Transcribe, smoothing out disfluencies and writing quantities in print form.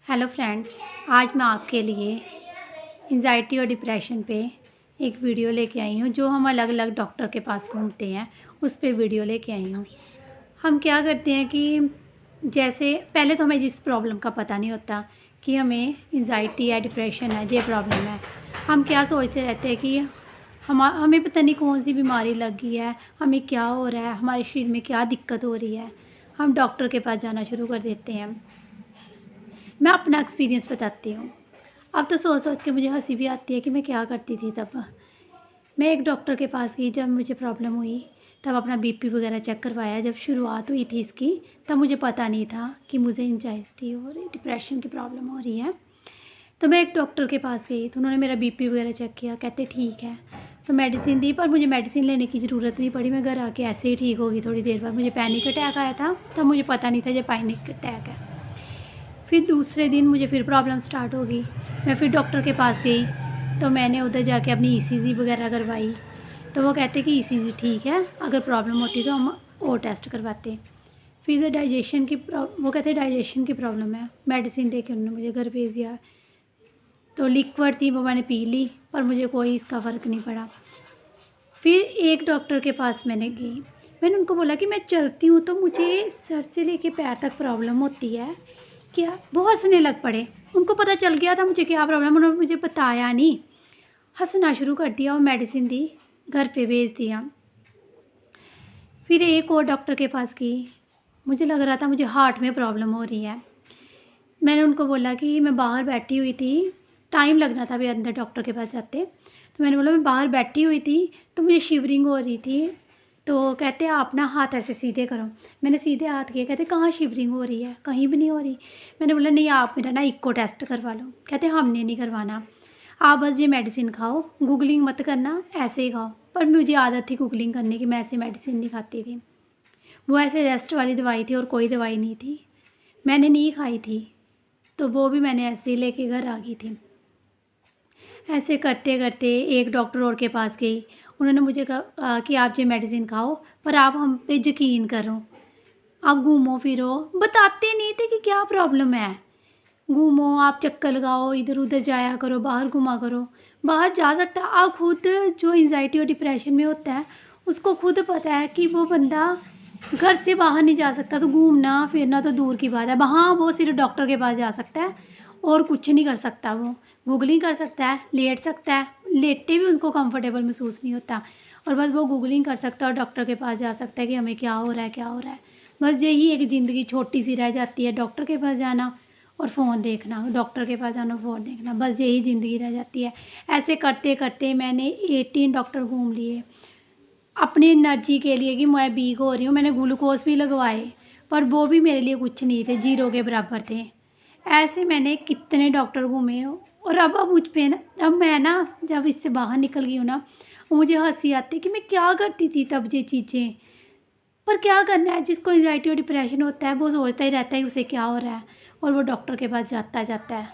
Hello friends, आज मैं आपके लिए एंजाइटी और डिप्रेशन पे एक वीडियो लेके आई हूँ। जो हम अलग अलग डॉक्टर के पास घूमते हैं उस पे वीडियो लेके आई हूँ। हम क्या करते हैं कि जैसे पहले तो हमें जिस प्रॉब्लम का पता नहीं होता कि हमें एंजाइटी है, डिप्रेशन है, ये प्रॉब्लम है, हम क्या सोचते रहते हैं कि हमें पता नहीं कौन सी बीमारी लग गई है, हमें क्या हो रहा है, हमारे शरीर में क्या दिक्कत हो रही है। हम डॉक्टर के पास जाना शुरू कर देते हैं। मैं अपना एक्सपीरियंस बताती हूँ। अब तो सोच सोच के मुझे हंसी भी आती है कि मैं क्या करती थी तब। मैं एक डॉक्टर के पास गई जब मुझे प्रॉब्लम हुई, तब अपना बीपी वगैरह चेक करवाया। जब शुरुआत हुई थी इसकी तब मुझे पता नहीं था कि मुझे एंजाइटी और डिप्रेशन की प्रॉब्लम हो रही है। तो मैं एक डॉक्टर के पास गई तो उन्होंने मेरा बीपी वगैरह चेक किया, कहते ठीक है। तो मेडिसिन दी, पर मुझे मेडिसिन लेने की ज़रूरत नहीं पड़ी। मैं घर आके ऐसे ही ठीक होगी। थोड़ी देर बाद मुझे पैनिक अटैक आया था, तब मुझे पता नहीं था ये पैनिक अटैक है। फिर दूसरे दिन मुझे फिर प्रॉब्लम स्टार्ट हो गई। मैं फिर डॉक्टर के पास गई तो मैंने उधर जाके अपनी ईसीजी वगैरह करवाई। तो वो कहते कि ईसीजी ठीक है, अगर प्रॉब्लम होती तो हम और टेस्ट करवाते। फिर से वो कहते डाइजेशन की प्रॉब्लम है। मेडिसिन दे के उन्होंने मुझे घर भेज दिया। तो लिक्विड थी वो मैंने पी ली, पर मुझे कोई इसका फ़र्क नहीं पड़ा। फिर एक डॉक्टर के पास मैंने गई। मैंने उनको बोला कि मैं चलती हूँ तो मुझे सर से लेके पैर तक प्रॉब्लम होती है क्या। वो हंसने लग पड़े। उनको पता चल गया था मुझे क्या प्रॉब्लम, उन्होंने मुझे बताया नहीं, हंसना शुरू कर दिया और मेडिसिन दी, घर पे भेज दिया। फिर एक और डॉक्टर के पास गई। मुझे लग रहा था मुझे हार्ट में प्रॉब्लम हो रही है। मैंने उनको बोला कि मैं बाहर बैठी हुई थी, टाइम लगना था अभी अंदर डॉक्टर के पास जाते। तो मैंने बोला मैं बाहर बैठी हुई थी तो मुझे शिवरिंग हो रही थी। तो कहते आप ना हाथ ऐसे सीधे करो। मैंने सीधे हाथ किए। कहते कहाँ शिवरिंग हो रही है, कहीं भी नहीं हो रही। मैंने बोला नहीं, आप मेरा ना इको टेस्ट करवा लो। कहते हमने नहीं करवाना, आप बस ये मेडिसिन खाओ, गूगलिंग मत करना, ऐसे ही खाओ। पर मुझे आदत थी गूगलिंग करने की, मैं ऐसे मेडिसिन नहीं खाती थी। वो ऐसे रेस्ट वाली दवाई थी और कोई दवाई नहीं थी, मैंने नहीं खाई थी। तो वो भी मैंने ऐसे ही लेके घर आ गई थी। ऐसे करते करते एक डॉक्टर और के पास गई। उन्होंने मुझे कहा कि आप ये मेडिसिन खाओ, पर आप हम पे यकीन करो, आप घूमो फिरो। बताते नहीं थे कि क्या प्रॉब्लम है। घूमो, आप चक्कर लगाओ, इधर उधर जाया करो, बाहर घुमा करो। बाहर जा सकता है, आप खुद जो एंजाइटी और डिप्रेशन में होता है उसको खुद पता है कि वो बंदा घर से बाहर नहीं जा सकता। तो घूमना फिरना तो दूर की बात है, वहाँ वो सिर्फ डॉक्टर के पास जा सकता है और कुछ नहीं कर सकता। वो गूगलिंग कर सकता है, लेट सकता है, लेटे भी उनको कंफर्टेबल महसूस नहीं होता, और बस वो गूगलिंग कर सकता है और डॉक्टर के पास जा सकता है कि हमें क्या हो रहा है, क्या हो रहा है। बस यही एक ज़िंदगी छोटी सी रह जाती है, डॉक्टर के पास जाना और फ़ोन देखना, डॉक्टर के पास जाना, फ़ोन देखना, बस यही ज़िंदगी रह जाती है। ऐसे करते करते मैंने 18 डॉक्टर घूम लिए अपनी एनर्जी के लिए कि मैं वीक हो रही हूँ। मैंने ग्लूकोज भी लगवाए, पर वो भी मेरे लिए कुछ नहीं थे, ज़ीरो के बराबर थे। ऐसे मैंने कितने डॉक्टर घूमे हो। और अब मुझ पे ना, अब मैं ना जब इससे बाहर निकल गई हूँ ना, मुझे हंसी आती है कि मैं क्या करती थी तब ये चीज़ें। पर क्या करना है, जिसको एंजाइटी और डिप्रेशन होता है वो सोचता ही रहता है कि उसे क्या हो रहा है, और वो डॉक्टर के पास जाता जाता है।